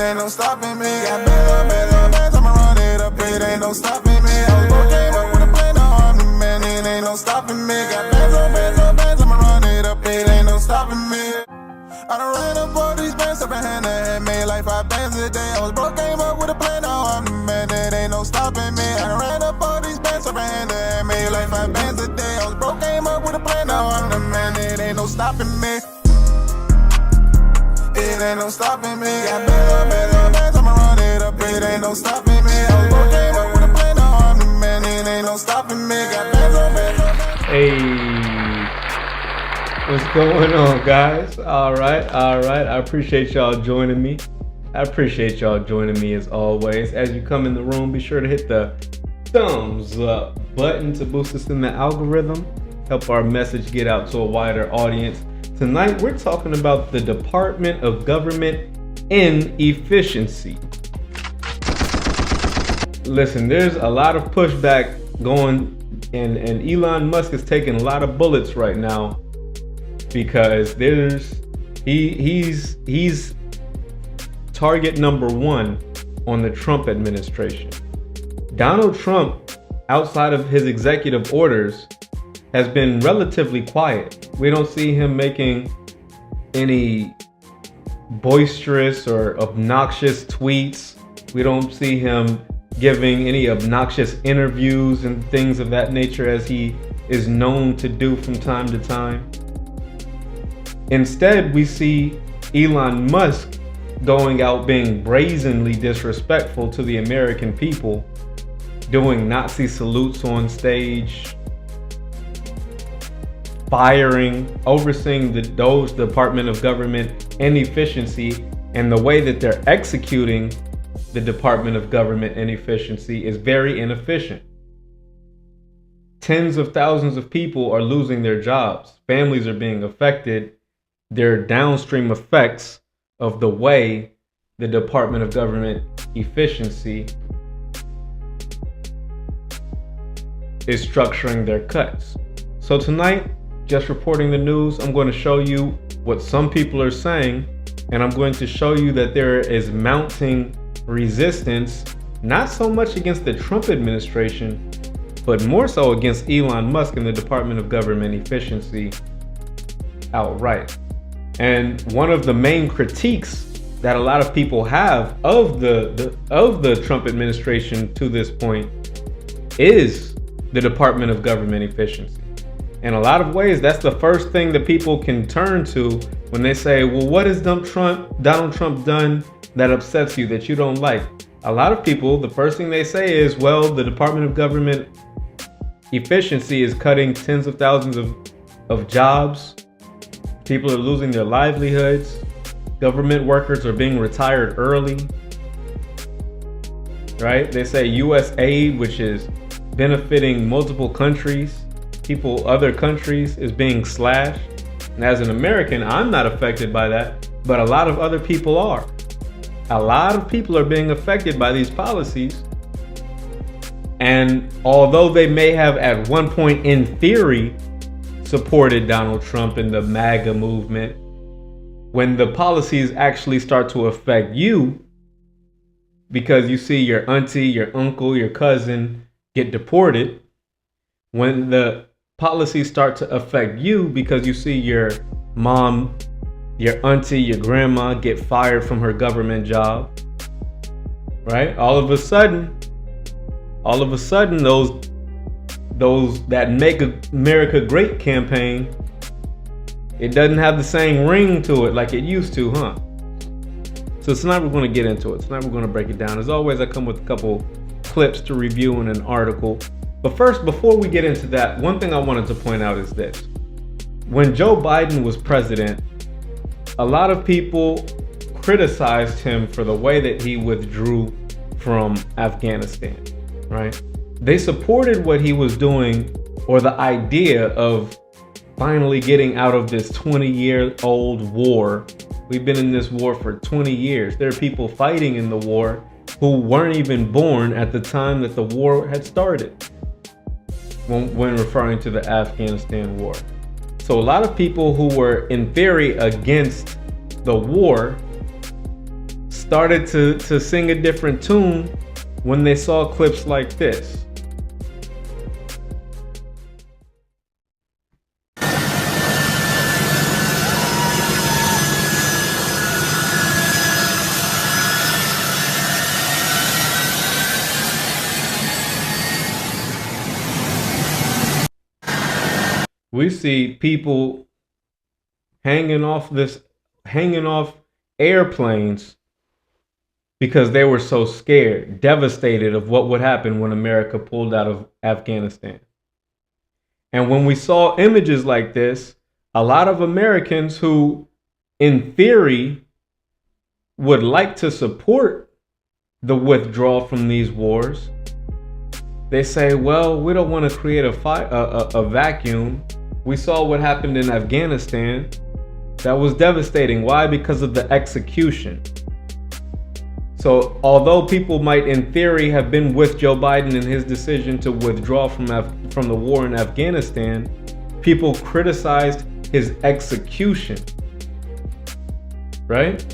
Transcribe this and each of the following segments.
ain't no stopping me. Got bands, I'ma run it up, it ain't no stopping me. I was broke, came up with a plan, now I'm the man, it ain't no stopping me. Got bands, I'ma run it up, it ain't no stopping me. I done ran up all these bands, up in hand to hand, made like 5 bands a day. I was broke, came up with a plan, now I'm the man, it ain't no stopping me. I done ran up all these bands, up in hand to hand, made like 5 bands a day. I was broke, came up with a plan, now I'm the man, it ain't no stopping me. It ain't no stopping me. Got bands, I'ma run it up, it ain't no stopping me. I was broke, came up with a plan, now I'm the man, it ain't no stopping me. Got bands. Hey. What's going on, guys? All right. I appreciate y'all joining me. As always. As you come in the room, be sure to hit the thumbs up button to boost us in the algorithm, help our message get out to a wider audience. Tonight, we're talking about the Department of Government Inefficiency. Listen, there's a lot of pushback going, and Elon Musk is taking a lot of bullets right now, because he's target number 1 on the Trump administration. Donald Trump, outside of his executive orders, has been relatively quiet. We don't see him making any boisterous or obnoxious tweets. We don't see him giving any obnoxious interviews and things of that nature, as he is known to do from time to time. Instead, we see Elon Musk going out being brazenly disrespectful to the American people, doing Nazi salutes on stage, overseeing the DOGE, Department of Government Inefficiency, and the way that they're executing the Department of Government Inefficiency is very inefficient. Tens of thousands of people are losing their jobs. Families are being affected. There are downstream effects of the way the Department of Government Efficiency is structuring their cuts. So tonight, just reporting the news, I'm going to show you what some people are saying, and I'm going to show you that there is mounting resistance, not so much against the Trump administration, but more so against Elon Musk and the Department of Government Efficiency outright. And one of the main critiques that a lot of people have of the Trump administration to this point is the Department of Government Efficiency. In a lot of ways, that's the first thing that people can turn to when they say, well, what has Donald Trump done that upsets you, that you don't like? A lot of people, the first thing they say is, well, the Department of Government Efficiency is cutting tens of thousands of jobs. People are losing their livelihoods. Government workers are being retired early. Right? They say U.S. aid, which is benefiting multiple countries, other countries, is being slashed. And as an American, I'm not affected by that, but a lot of other people are. A lot of people are being affected by these policies. And although they may have at one point in theory supported Donald Trump and the MAGA movement, when the policies actually start to affect you, because you see your auntie, your uncle, your cousin get deported, when the policies start to affect you because you see your mom, your auntie, your grandma get fired from her government job, right? All of a sudden, that Make America Great campaign, it doesn't have the same ring to it like it used to, huh? So tonight we're going to get into it. Tonight we're going to break it down. As always, I come with a couple clips to review in an article. But first, before we get into that, one thing I wanted to point out is this. When Joe Biden was president, a lot of people criticized him for the way that he withdrew from Afghanistan, right? They supported what he was doing, or the idea of finally getting out of this 20-year-old war. We've been in this war for 20 years. There are people fighting in the war who weren't even born at the time that the war had started, when referring to the Afghanistan war. So a lot of people who were in theory against the war started to sing a different tune when they saw clips like this. We see people hanging off airplanes because they were so scared, devastated of what would happen when America pulled out of Afghanistan. And when we saw images like this, a lot of Americans who, in theory, would like to support the withdrawal from these wars, they say, well, we don't want to create a vacuum. We saw what happened in Afghanistan. That was devastating. Why? Because of the execution. So although people might in theory have been with Joe Biden in his decision to withdraw from the war in Afghanistan, people criticized his execution, right?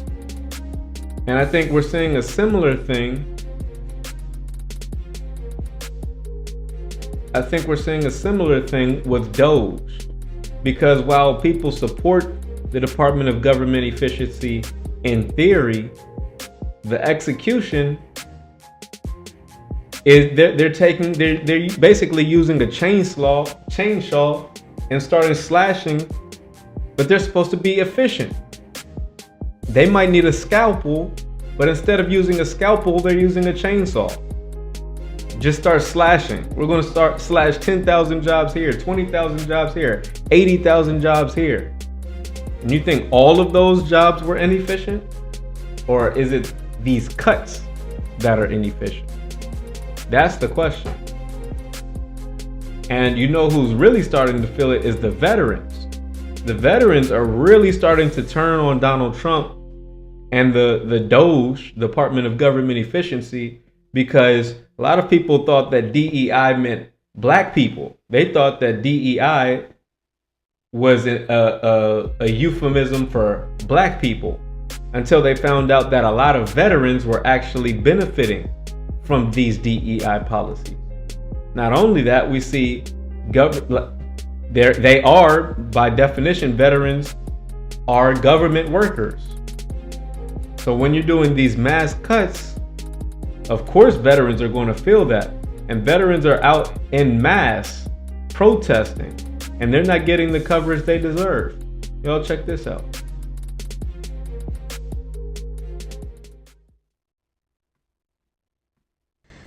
And I think we're seeing a similar thing. I think we're seeing a similar thing with DOGE, because while people support the Department of Government Efficiency in theory, the execution is they're basically using a chainsaw and starting slashing, but they're supposed to be efficient. They might need a scalpel, but instead of using a scalpel, they're using a chainsaw. Just start slashing. We're going to slash 10,000 jobs here, 20,000 jobs here, 80,000 jobs here. And you think all of those jobs were inefficient? Or is it these cuts that are inefficient? That's the question. And you know who's really starting to feel it is the veterans. The veterans are really starting to turn on Donald Trump and the DOGE, Department of Government Efficiency, because a lot of people thought that DEI meant black people. They thought that DEI was a euphemism for black people, until they found out that a lot of veterans were actually benefiting from these DEI policies. Not only that, we see they are, by definition, veterans are government workers. So when you're doing these mass cuts, of course veterans are going to feel that. And veterans are out en masse protesting, and they're not getting the coverage they deserve. Y'all check this out.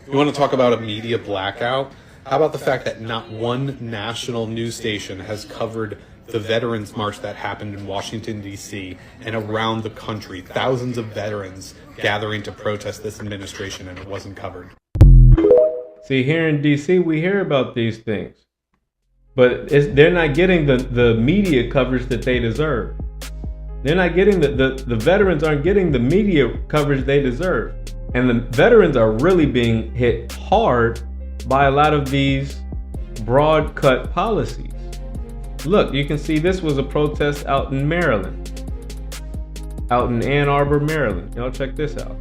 You want to talk about a media blackout? How about the fact that not one national news station has covered the Veterans March that happened in Washington, D.C. and around the country? Thousands of veterans gathering to protest this administration, and it wasn't covered. See, here in D.C., we hear about these things, but they're not getting the media coverage that they deserve. They're not getting the veterans aren't getting the media coverage they deserve. And the veterans are really being hit hard by a lot of these broad cut policies. Look, you can see this was a protest out in Maryland, out in Ann Arbor, Maryland. Y'all check this out.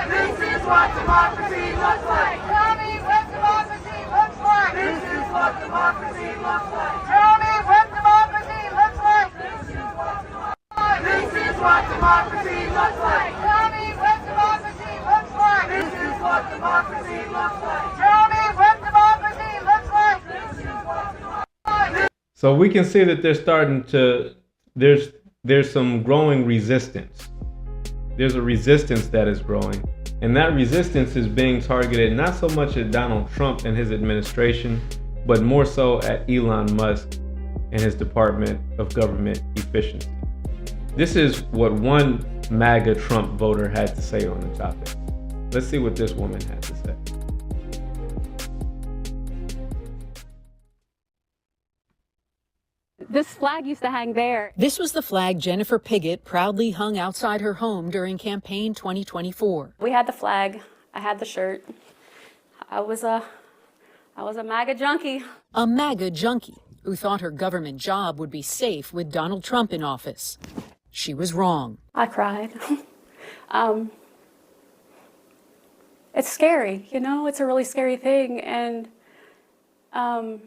This is what democracy looks like. Tell me what democracy looks like. This is what democracy looks like. Tell me what democracy looks like. This is what democracy looks like. Tell me what democracy looks like. This is what democracy looks like. Tell me what democracy looks like. This is what democracy. So we can see that they're starting to, there's some growing resistance. There's a resistance that is growing. And that resistance is being targeted not so much at Donald Trump and his administration, but more so at Elon Musk and his Department of Government Efficiency. This is what one MAGA Trump voter had to say on the topic. Let's see what this woman had to say. This flag used to hang there. This was the flag Jennifer Piggott proudly hung outside her home during campaign 2024. We had the flag. I had the shirt. I was I was a MAGA junkie. A MAGA junkie who thought her government job would be safe with Donald Trump in office. She was wrong. I cried. It's scary, you know, it's a really scary thing. And I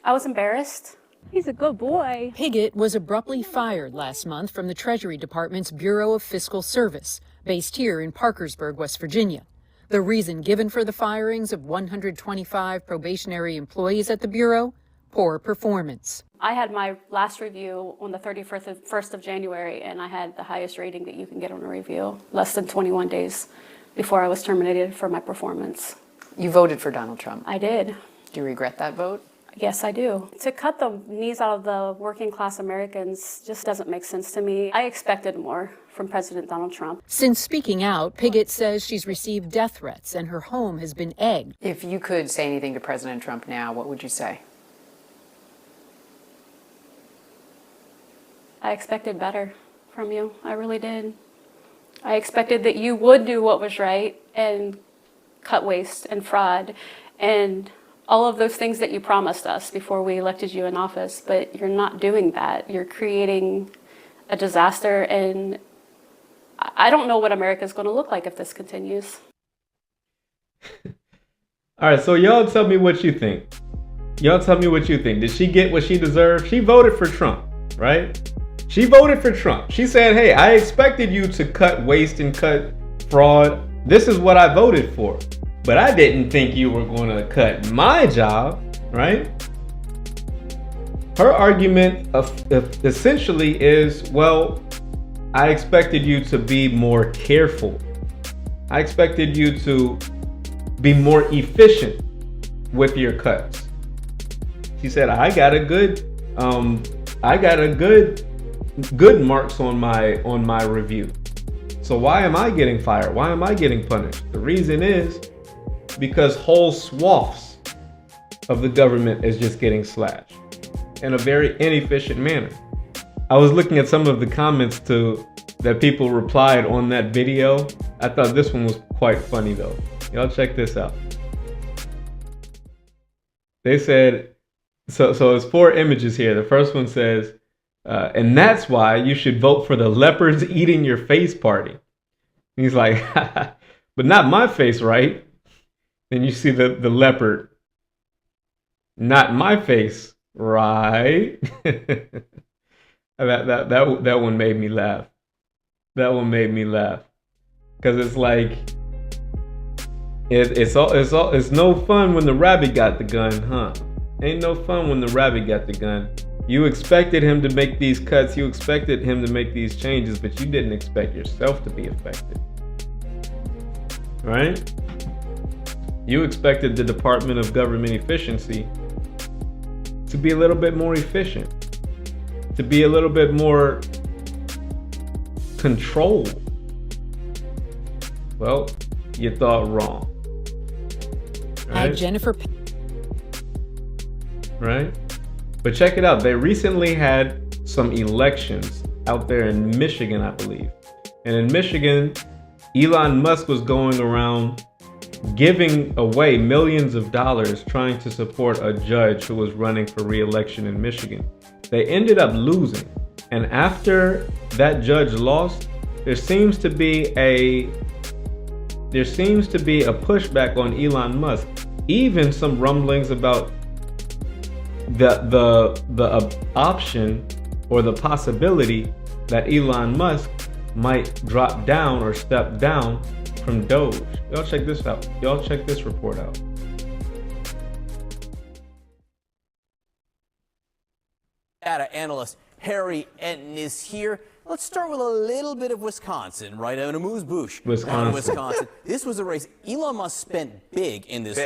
was embarrassed. He's a good boy. Pigott was abruptly fired last month from the Treasury Department's Bureau of Fiscal Service, based here in Parkersburg, West Virginia. The reason given for the firings of 125 probationary employees at the Bureau? Poor performance. I had my last review on the 31st of January, and I had the highest rating that you can get on a review, less than 21 days before I was terminated for my performance. You voted for Donald Trump. I did. Do you regret that vote? Yes, I do. To cut the knees out of the working class Americans just doesn't make sense to me. I expected more from President Donald Trump. Since speaking out, Pigott says she's received death threats and her home has been egged. If you could say anything to President Trump now, what would you say? I expected better from you. I really did. I expected that you would do what was right and cut waste and fraud and all of those things that you promised us before we elected you in office, but you're not doing that. You're creating a disaster, and I don't know what America's going to look like if this continues. All right, so y'all tell me what you think. Y'all tell me what you think. Did she get what she deserved? She voted for Trump, right? She voted for Trump. She said, hey, I expected you to cut waste and cut fraud. This is what I voted for. But I didn't think you were going to cut my job, right? Her argument essentially is, well, I expected you to be more careful. I expected you to be more efficient with your cuts. She said, I got a good marks on my review. So why am I getting fired? Why am I getting punished? The reason is because whole swaths of the government is just getting slashed in a very inefficient manner. I was looking at some of the comments that people replied on that video. I thought this one was quite funny though. Y'all check this out. They said, so it's 4 images here. The first one says, and that's why you should vote for the leopards eating your face party. And he's like, but not my face, right? Then you see the leopard, not my face, right? that one made me laugh. That one made me laugh because it's like it's no fun when the rabbit got the gun, huh? Ain't no fun when the rabbit got the gun. You expected him to make these cuts, you expected him to make these changes, but you didn't expect yourself to be affected, right? You expected the Department of Government Efficiency to be a little bit more efficient, to be a little bit more controlled. Well, you thought wrong. Right? Right? But check it out. They recently had some elections out there in Michigan, I believe. And in Michigan, Elon Musk was going around giving away millions of dollars trying to support a judge who was running for re-election in Michigan. They ended up losing. And after that judge lost, there seems to be a pushback on Elon Musk. Even some rumblings about the option or the possibility that Elon Musk might drop down or step down from DOGE. Y'all check this out. Y'all check this report out. Data analyst Harry Enton is here. Let's start with a little bit of Wisconsin, right? I'm going to move Bush. Wisconsin. This was a race. Elon Musk spent big in this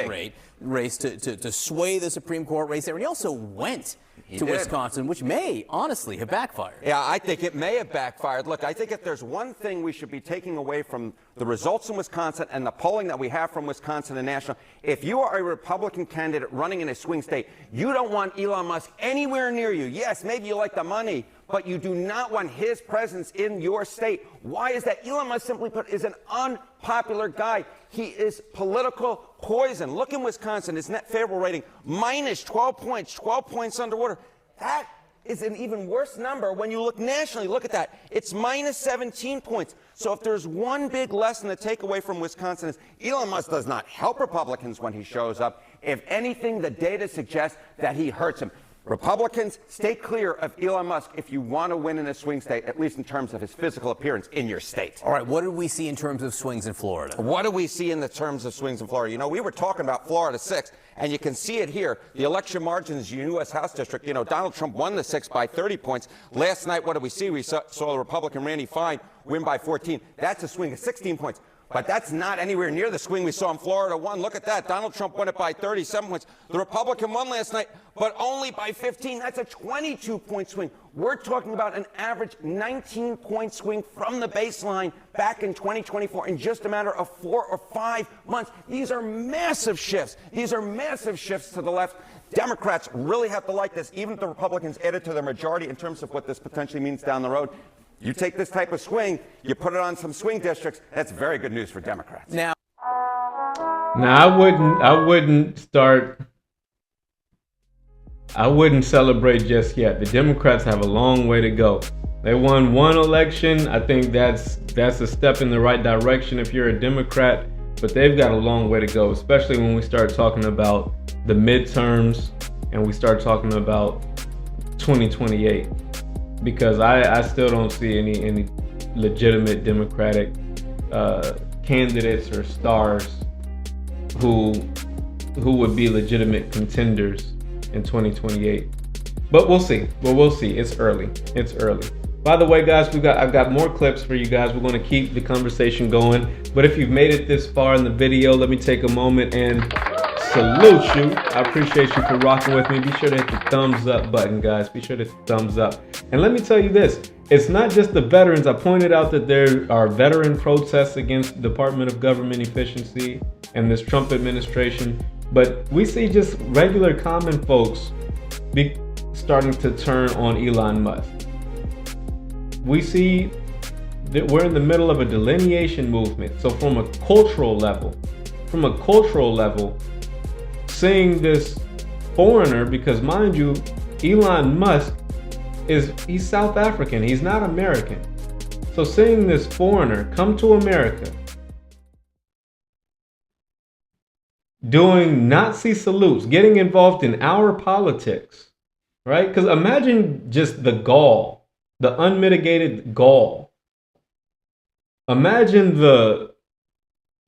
race to sway the Supreme Court race there. And he also went to Wisconsin, which may honestly have backfired. Yeah, I think it may have backfired. Look, I think if there's one thing we should be taking away from the results in Wisconsin and the polling that we have from Wisconsin and national, if you are a Republican candidate running in a swing state, you don't want Elon Musk anywhere near you. Yes, maybe you like the money, but you do not want his presence in your state. Why is that? Elon Musk, simply put, is an unpopular guy. He is political poison. Look in Wisconsin, his net favorable rating, minus 12 points, 12 points underwater. That is an even worse number when you look nationally. Look at that. It's minus 17 points. So if there's one big lesson to take away from Wisconsin is Elon Musk does not help Republicans when he shows up. If anything, the data suggests that he hurts them. Republicans, stay clear of Elon Musk if you want to win in a swing state, at least in terms of his physical appearance in your state. All right, what did we see in terms of swings in Florida? What do we see in the terms of swings in Florida? You know, we were talking about Florida 6, and you can see it here. The election margins in the U.S. House District, you know, Donald Trump won the 6 by 30 points. Last night, what did we see? We saw the Republican Randy Fine win by 14. That's a swing of 16 points. But that's not anywhere near the swing we saw in Florida 1. Look at that. Donald Trump won it by 37 points. The Republican won last night, but only by 15. That's a 22-point swing. We're talking about an average 19-point swing from the baseline back in 2024 in just a matter of 4 or 5 months. These are massive shifts. These are massive shifts to the left. Democrats really have to like this, even if the Republicans add it to their majority in terms of what this potentially means down the road. You take this type of swing, you put it on some swing districts, that's very good news for Democrats. Now I wouldn't celebrate just yet. The Democrats have a long way to go. They won one election. I think that's a step in the right direction if you're a Democrat, but they've got a long way to go, especially when we start talking about the midterms and we start talking about 2028. Because I still don't see any legitimate Democratic candidates or stars who would be legitimate contenders in 2028. But we'll see. Well, we'll see. It's early. It's early. By the way, guys, I've got more clips for you guys. We're going to keep the conversation going. But if you've made it this far in the video, let me take a moment and salute you. I appreciate you for rocking with me. Be sure to hit the thumbs up button, guys. Be sure to hit the thumbs up. And let me tell you this, it's not just the veterans. I pointed out that there are veteran protests against the Department of Government Efficiency and this Trump administration, but we see just regular common folks starting to turn on Elon Musk. We see that we're in the middle of a delineation movement. So from a cultural level, seeing this foreigner, because mind you, Elon Musk he's South African, he's not American. So seeing this foreigner come to America, doing Nazi salutes, getting involved in our politics, right? Because imagine just the gall, the unmitigated gall. Imagine the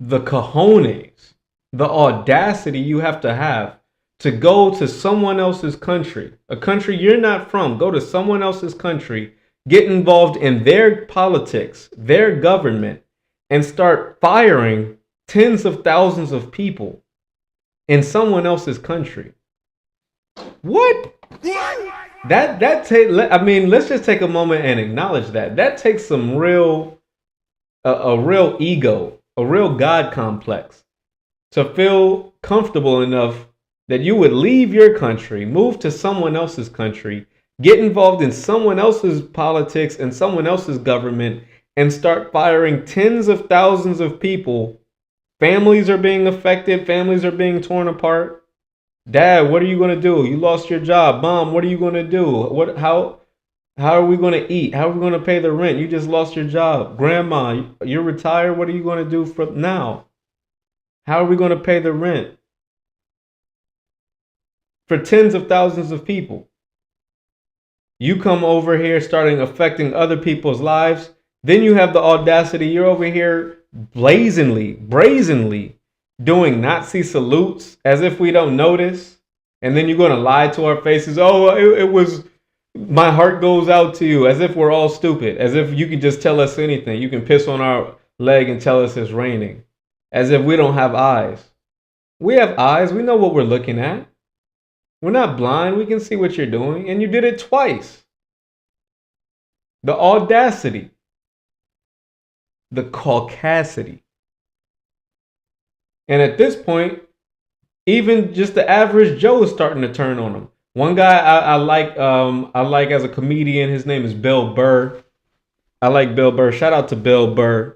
cojones, the audacity you have to go to someone else's country, a country you're not from, go to someone else's country, get involved in their politics, their government, and start firing tens of thousands of people in someone else's country. What? Let's just take a moment and acknowledge that. That takes some real ego, a real God complex to feel comfortable enough that you would leave your country, move to someone else's country, get involved in someone else's politics and someone else's government, and start firing tens of thousands of people. Families are being affected. Families are being torn apart. Dad, what are you going to do? You lost your job. Mom, what are you going to do? How are we going to eat? How are we going to pay the rent? You just lost your job. Grandma, you're retired. What are you going to do from now? How are we going to pay the rent? For tens of thousands of people. You come over here starting affecting other people's lives. Then you have the audacity. You're over here brazenly doing Nazi salutes as if we don't notice. And then you're going to lie to our faces. Oh, it was, my heart goes out to you, as if we're all stupid, as if you can just tell us anything. You can piss on our leg and tell us it's raining, as if we don't have eyes. We have eyes. We know what we're looking at. We're not blind. We can see what you're doing. And you did it twice. The audacity. The caucasity. And at this point, even just the average Joe is starting to turn on him. One guy I like as a comedian, his name is Bill Burr. I like Bill Burr. Shout out to Bill Burr.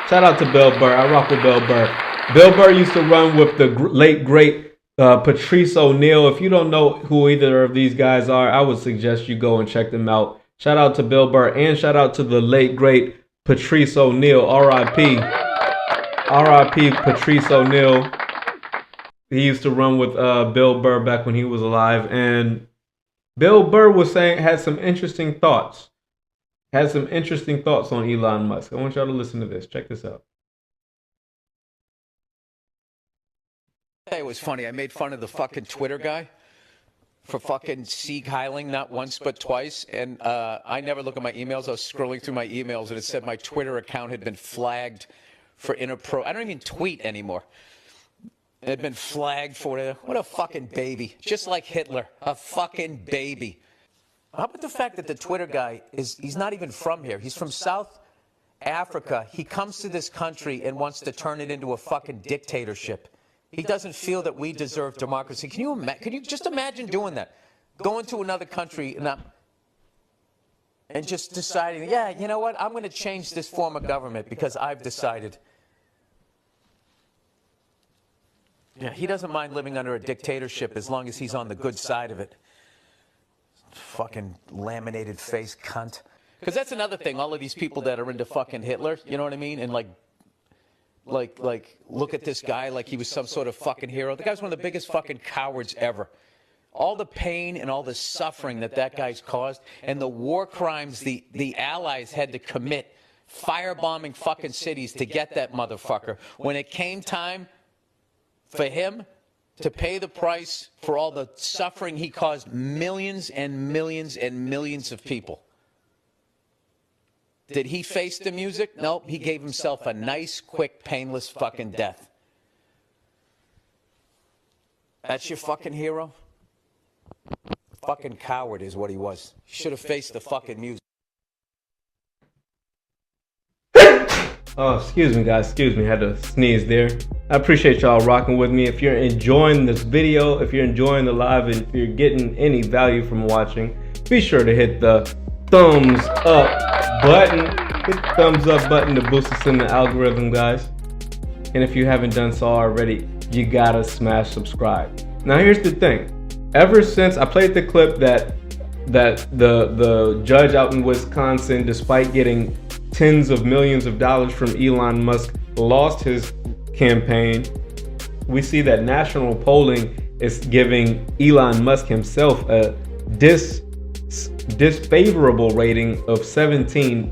Shout out to Bill Burr. I rock with Bill Burr. Bill Burr used to run with the late great Patrice O'Neal. If you don't know who either of these guys are, I would suggest you go and check them out. Shout out to Bill Burr and shout out to the late great Patrice O'Neal. R.I.P. R.I.P. Patrice O'Neal. He used to run with Bill Burr back when he was alive, and Bill Burr was had some interesting thoughts. Had some interesting thoughts on Elon Musk. I want y'all to listen to this. Check this out. It was funny. I made fun of the fucking Twitter guy for fucking Sieg Heiling not once but twice, and I never look at my emails. I was scrolling through my emails, and it said my Twitter account had been flagged for I don't even tweet anymore. It had been flagged for it. What a fucking baby. Just like Hitler. A fucking baby. How about the fact that the Twitter guy he's not even from here. He's from South Africa. He comes to this country and wants to turn it into a fucking dictatorship. He doesn't feel that we deserve democracy. Can you just imagine doing that? Going to another country and just deciding, yeah, you know what? I'm going to change this form of government because I've decided. Yeah, he doesn't mind living under a dictatorship as long as he's on the good side of it. Fucking laminated face cunt. Because that's another thing. All of these people that are into fucking Hitler, you know what I mean? And like look at this guy like he was some sort of fucking hero. The guy's one of the biggest fucking cowards ever. All the pain and all the suffering that guy's caused and the war crimes the Allies had to commit, firebombing fucking cities to get that motherfucker. When it came time for him to pay the price for all the suffering he caused millions and millions and millions of people. Did he face the music? Nope, he gave himself a nice, quick, painless fucking death. That's your fucking hero? Fucking coward is what he was. He should have faced the fucking music. Oh, excuse me, guys. Excuse me. I had to sneeze there. I appreciate y'all rocking with me. If you're enjoying this video, if you're enjoying the live, and if you're getting any value from watching, be sure to hit the thumbs up button. Hit the thumbs up button to boost us in the algorithm, guys. And if you haven't done so already, you gotta smash subscribe. Now, here's the thing. Ever since I played the clip that the judge out in Wisconsin, despite getting tens of millions of dollars from Elon Musk, lost his campaign, we see that national polling is giving Elon Musk himself a disfavorable rating of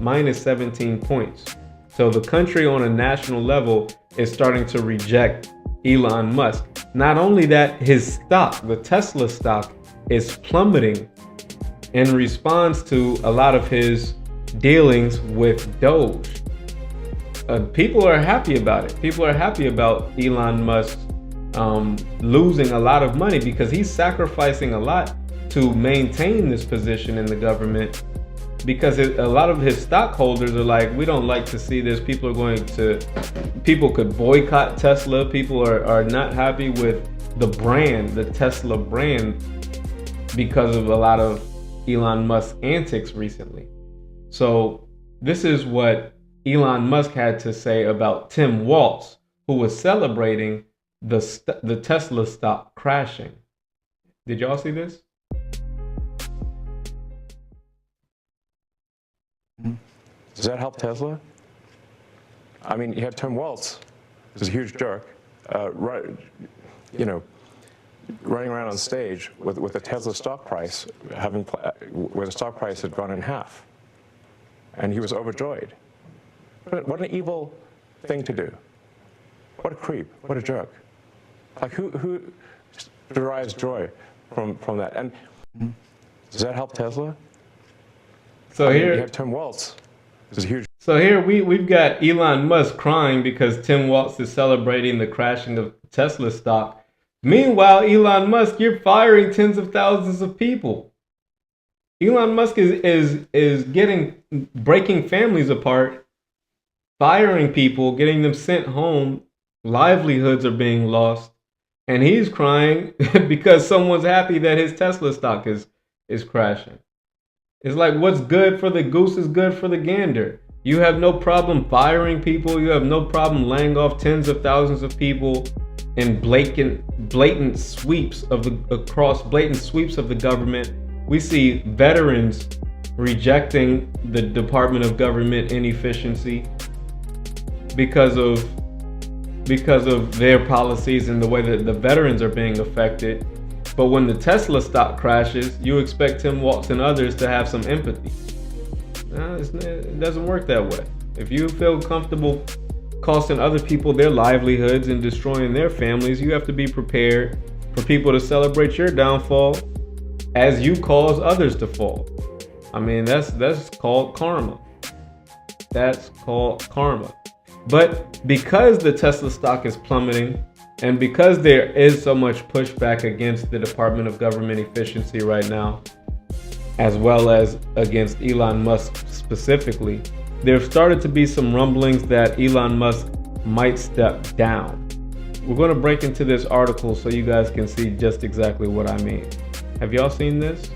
minus 17 points. So the country on a national level is starting to reject Elon Musk. Not only that, his stock, the Tesla stock, is plummeting in response to a lot of his dealings with DOGE. People are happy about it. People are happy about Elon Musk losing a lot of money because he's sacrificing a lot to maintain this position in the government, because a lot of his stockholders are like, we don't like to see this. People could boycott Tesla. People are not happy with the brand, the Tesla brand, because of a lot of Elon Musk's antics recently. So this is what Elon Musk had to say about Tim Walz, who was celebrating the Tesla stock crashing. Did y'all see this? Does that help Tesla? I mean, you had Tim Walz, who's a huge jerk, running around on stage with a Tesla stock price, where the stock price had gone in half. And he was overjoyed. What an evil thing to do. What a creep. What a jerk. Like, who derives joy from that? And does that help Tesla? So here you have Tim Walz. So here we've got Elon Musk crying because Tim Walz is celebrating the crashing of Tesla stock. Meanwhile, Elon Musk, you're firing tens of thousands of people. Elon Musk is breaking families apart, firing people, getting them sent home. Livelihoods are being lost, and he's crying because someone's happy that his Tesla stock is crashing. It's like, what's good for the goose is good for the gander. You have no problem firing people. You have no problem laying off tens of thousands of people in blatant sweeps of the government. We see veterans rejecting the Department of Government Inefficiency because of their policies and the way that the veterans are being affected. But when the Tesla stock crashes, you expect Tim Walz and others to have some empathy. It doesn't work that way. If you feel comfortable costing other people their livelihoods and destroying their families, you have to be prepared for people to celebrate your downfall as you cause others to fall. I mean, that's called karma. That's called karma. But because the Tesla stock is plummeting, and because there is so much pushback against the Department of Government Efficiency right now, as well as against Elon Musk specifically, there have started to be some rumblings that Elon Musk might step down. We're going to break into this article so you guys can see just exactly what I mean. Have y'all seen this?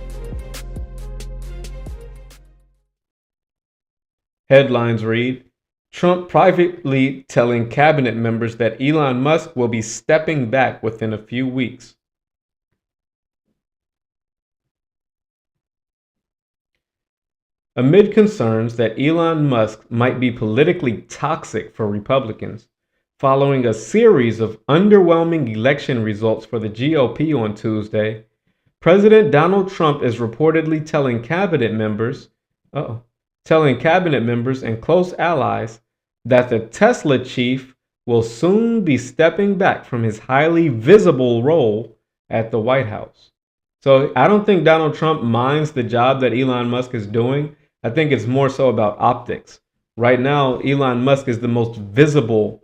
Headlines read, Trump privately telling cabinet members that Elon Musk will be stepping back within a few weeks. Amid concerns that Elon Musk might be politically toxic for Republicans, following a series of underwhelming election results for the GOP on Tuesday, President Donald Trump is reportedly telling cabinet members and close allies that the Tesla chief will soon be stepping back from his highly visible role at the White House. So I don't think Donald Trump minds the job that Elon Musk is doing. I think it's more so about optics. Right now, Elon Musk is the most visible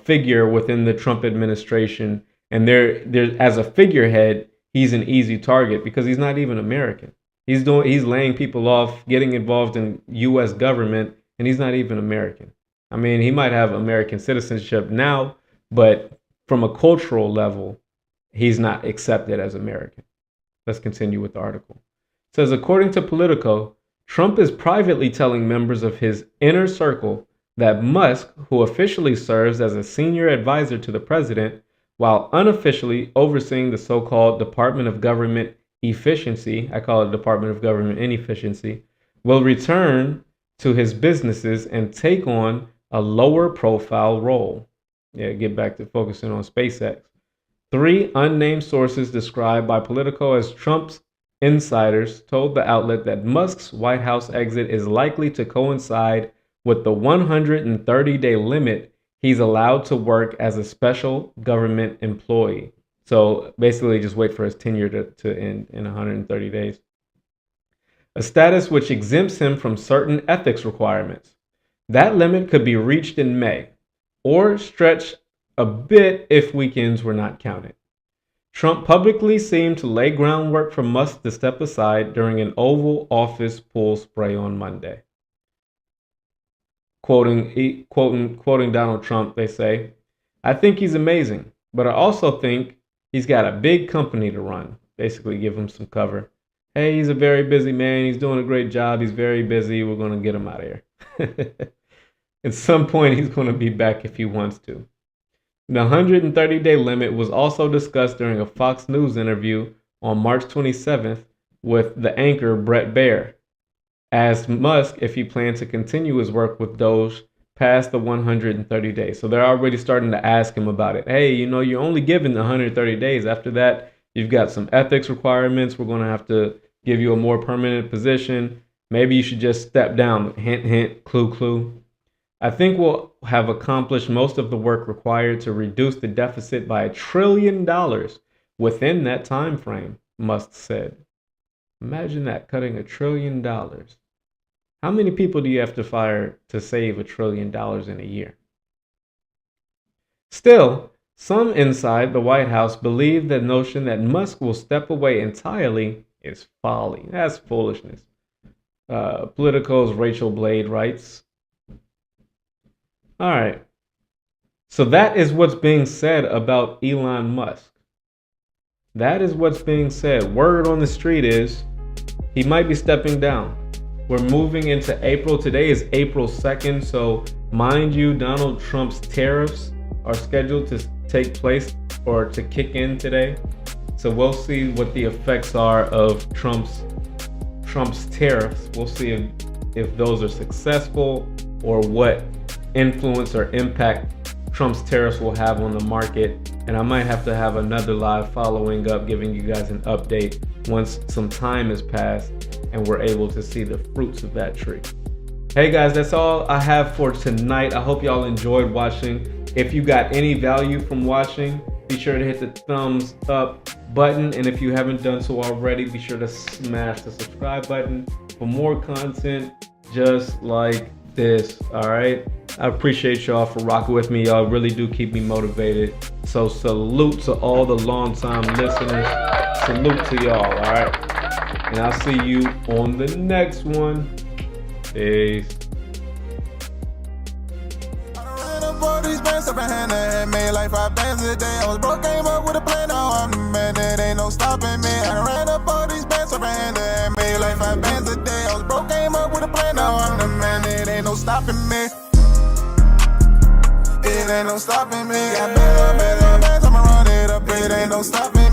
figure within the Trump administration. And there, as a figurehead, he's an easy target because he's not even American. He's laying people off, getting involved in U.S. government, and he's not even American. I mean, he might have American citizenship now, but from a cultural level, he's not accepted as American. Let's continue with the article. It says, according to Politico, Trump is privately telling members of his inner circle that Musk, who officially serves as a senior advisor to the president, while unofficially overseeing the so-called Department of Government Efficiency, I call it Department of Government Inefficiency, will return to his businesses and take on a lower profile role. Yeah, get back to focusing on SpaceX. 3 unnamed sources described by Politico as Trump's insiders told the outlet that Musk's White House exit is likely to coincide with the 130-day limit he's allowed to work as a special government employee. So basically just wait for his tenure to end in 130 days. A status which exempts him from certain ethics requirements. That limit could be reached in May, or stretched a bit if weekends were not counted. Trump publicly seemed to lay groundwork for Musk to step aside during an Oval Office pool spray on Monday. Quoting Donald Trump, they say, I think he's amazing, but I also think he's got a big company to run. Basically give him some cover. Hey, he's a very busy man. He's doing a great job. He's very busy. We're going to get him out of here. At some point, he's going to be back if he wants to. The 130-day limit was also discussed during a Fox News interview on March 27th with the anchor Bret Baier. Asked Musk if he planned to continue his work with DOGE past the 130 days. So they're already starting to ask him about it. Hey, you're only given the 130 days. After that, you've got some ethics requirements. We're going to have to give you a more permanent position. Maybe you should just step down. Hint, hint, clue, clue. I think we'll have accomplished most of the work required to reduce the deficit by $1 trillion within that time frame, Musk said. Imagine that, cutting $1 trillion. How many people do you have to fire to save $1 trillion in a year? Still, some inside the White House believe the notion that Musk will step away entirely is folly. That's foolishness. Politico's Rachel Blade writes, all right, so that is what's being said about Elon Musk. That is what's being said. Word on the street is he might be stepping down. We're moving into April. Today is April 2nd. So mind you, Donald Trump's tariffs are scheduled to take place or to kick in today. So we'll see what the effects are of Trump's tariffs. We'll see if those are successful or what influence or impact Trump's tariffs will have on the market. And I might have to have another live following up, giving you guys an update once some time has passed and we're able to see the fruits of that tree. Hey guys, that's all I have for tonight. I hope y'all enjoyed watching. If you got any value from watching, be sure to hit the thumbs up button. And if you haven't done so already, be sure to smash the subscribe button for more content just like this. All right. I appreciate y'all for rocking with me. Y'all really do keep me motivated. So salute to all the long-time listeners. Salute to y'all. All right. And I'll see you on the next one. Peace. Made like 5 bands a day. I was broke, came up with a plan. Now I'm the man, that ain't no stopping me. I ran up all these bands up and made like 5 bands a day. I was broke, came up with a plan. Now I'm the man, that ain't no stopping me. It ain't no stopping me. Got bands, I'ma run it up. It ain't no stopping